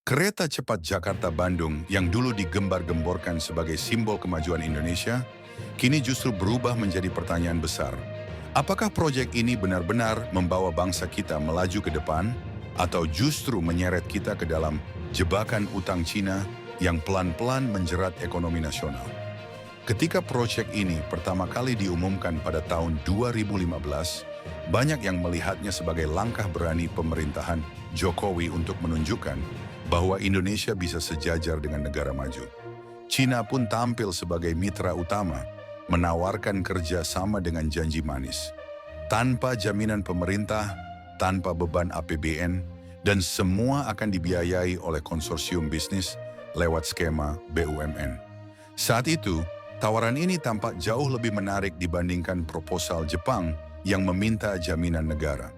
Kereta cepat Jakarta-Bandung yang dulu digembar-gemborkan sebagai simbol kemajuan Indonesia, kini justru berubah menjadi pertanyaan besar. Apakah proyek ini benar-benar membawa bangsa kita melaju ke depan, atau justru menyeret kita ke dalam jebakan utang Cina yang pelan-pelan menjerat ekonomi nasional? Ketika proyek ini pertama kali diumumkan pada tahun 2015, banyak yang melihatnya sebagai langkah berani pemerintahan Jokowi untuk menunjukkan bahwa Indonesia bisa sejajar dengan negara maju. Cina pun tampil sebagai mitra utama, menawarkan kerja sama dengan janji manis. Tanpa jaminan pemerintah, tanpa beban APBN, dan semua akan dibiayai oleh konsorsium bisnis lewat skema BUMN. Saat itu, tawaran ini tampak jauh lebih menarik dibandingkan proposal Jepang yang meminta jaminan negara.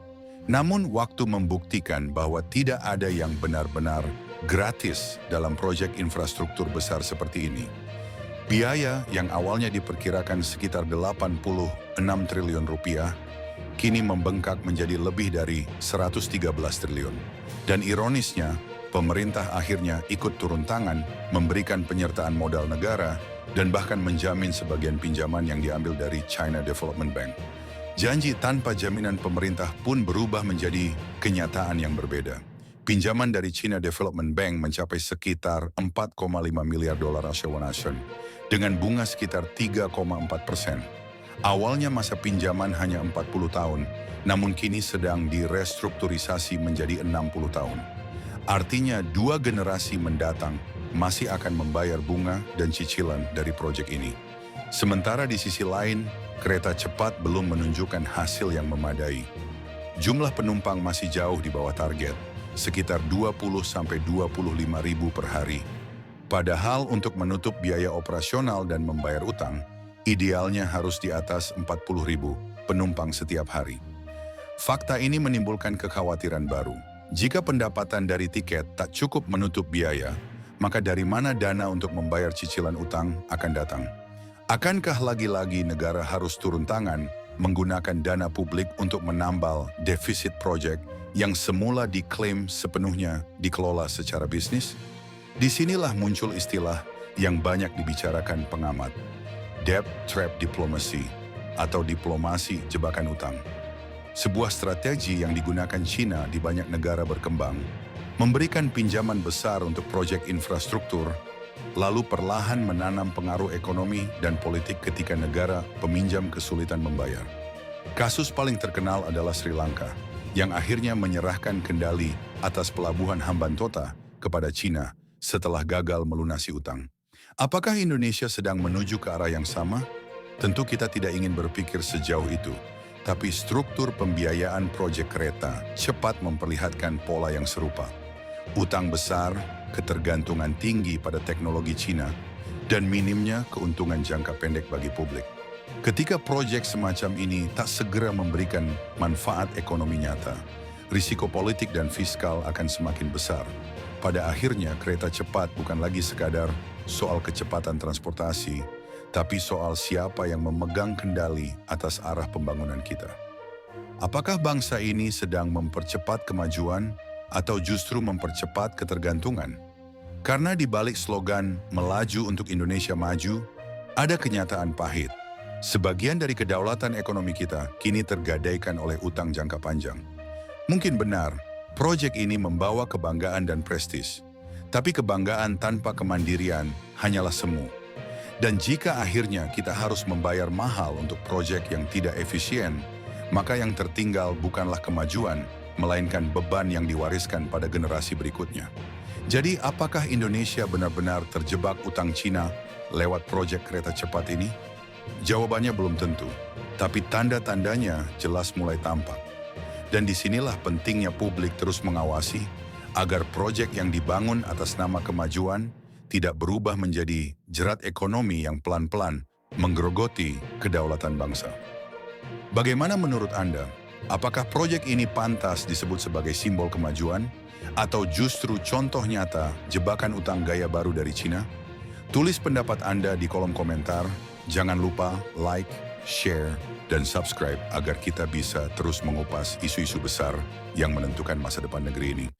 Namun waktu membuktikan bahwa tidak ada yang benar-benar gratis dalam proyek infrastruktur besar seperti ini. Biaya yang awalnya diperkirakan sekitar 86 triliun rupiah, kini membengkak menjadi lebih dari 113 triliun. Dan ironisnya, pemerintah akhirnya ikut turun tangan, memberikan penyertaan modal negara, dan bahkan menjamin sebagian pinjaman yang diambil dari China Development Bank. Janji tanpa jaminan pemerintah pun berubah menjadi kenyataan yang berbeda. Pinjaman dari China Development Bank mencapai sekitar 4,5 miliar dolar Australian dengan bunga sekitar 3,4%. Awalnya masa pinjaman hanya 40 tahun, namun kini sedang direstrukturisasi menjadi 60 tahun. Artinya 2 generasi mendatang masih akan membayar bunga dan cicilan dari proyek ini. Sementara di sisi lain, kereta cepat belum menunjukkan hasil yang memadai. Jumlah penumpang masih jauh di bawah target, sekitar 20-25 ribu per hari. Padahal untuk menutup biaya operasional dan membayar utang, idealnya harus di atas 40 ribu penumpang setiap hari. Fakta ini menimbulkan kekhawatiran baru. Jika pendapatan dari tiket tak cukup menutup biaya, maka dari mana dana untuk membayar cicilan utang akan datang? Akankah lagi-lagi negara harus turun tangan menggunakan dana publik untuk menambal defisit proyek yang semula diklaim sepenuhnya dikelola secara bisnis? Disinilah muncul istilah yang banyak dibicarakan pengamat, debt trap diplomacy atau diplomasi jebakan utang. Sebuah strategi yang digunakan China di banyak negara berkembang, memberikan pinjaman besar untuk proyek infrastruktur, lalu perlahan menanam pengaruh ekonomi dan politik ketika negara peminjam kesulitan membayar. Kasus paling terkenal adalah Sri Lanka, yang akhirnya menyerahkan kendali atas pelabuhan Hambantota kepada Cina setelah gagal melunasi utang. Apakah Indonesia sedang menuju ke arah yang sama? Tentu kita tidak ingin berpikir sejauh itu, tapi struktur pembiayaan proyek kereta cepat memperlihatkan pola yang serupa. Utang besar, ketergantungan tinggi pada teknologi Cina, dan minimnya keuntungan jangka pendek bagi publik. Ketika proyek semacam ini tak segera memberikan manfaat ekonomi nyata, risiko politik dan fiskal akan semakin besar. Pada akhirnya, kereta cepat bukan lagi sekadar soal kecepatan transportasi, tapi soal siapa yang memegang kendali atas arah pembangunan kita. Apakah bangsa ini sedang mempercepat kemajuan atau justru mempercepat ketergantungan? Karena di balik slogan "Melaju untuk Indonesia Maju", ada kenyataan pahit. Sebagian dari kedaulatan ekonomi kita kini tergadaikan oleh utang jangka panjang. Mungkin benar, proyek ini membawa kebanggaan dan prestis. Tapi kebanggaan tanpa kemandirian hanyalah semu. Dan jika akhirnya kita harus membayar mahal untuk proyek yang tidak efisien, maka yang tertinggal bukanlah kemajuan, melainkan beban yang diwariskan pada generasi berikutnya. Jadi apakah Indonesia benar-benar terjebak utang Cina lewat proyek kereta cepat ini? Jawabannya belum tentu, tapi tanda-tandanya jelas mulai tampak. Dan disinilah pentingnya publik terus mengawasi agar proyek yang dibangun atas nama kemajuan tidak berubah menjadi jerat ekonomi yang pelan-pelan menggerogoti kedaulatan bangsa. Bagaimana menurut Anda? Apakah proyek ini pantas disebut sebagai simbol kemajuan atau justru contoh nyata jebakan utang gaya baru dari Cina? Tulis pendapat Anda di kolom komentar. Jangan lupa like, share, dan subscribe agar kita bisa terus mengupas isu-isu besar yang menentukan masa depan negeri ini.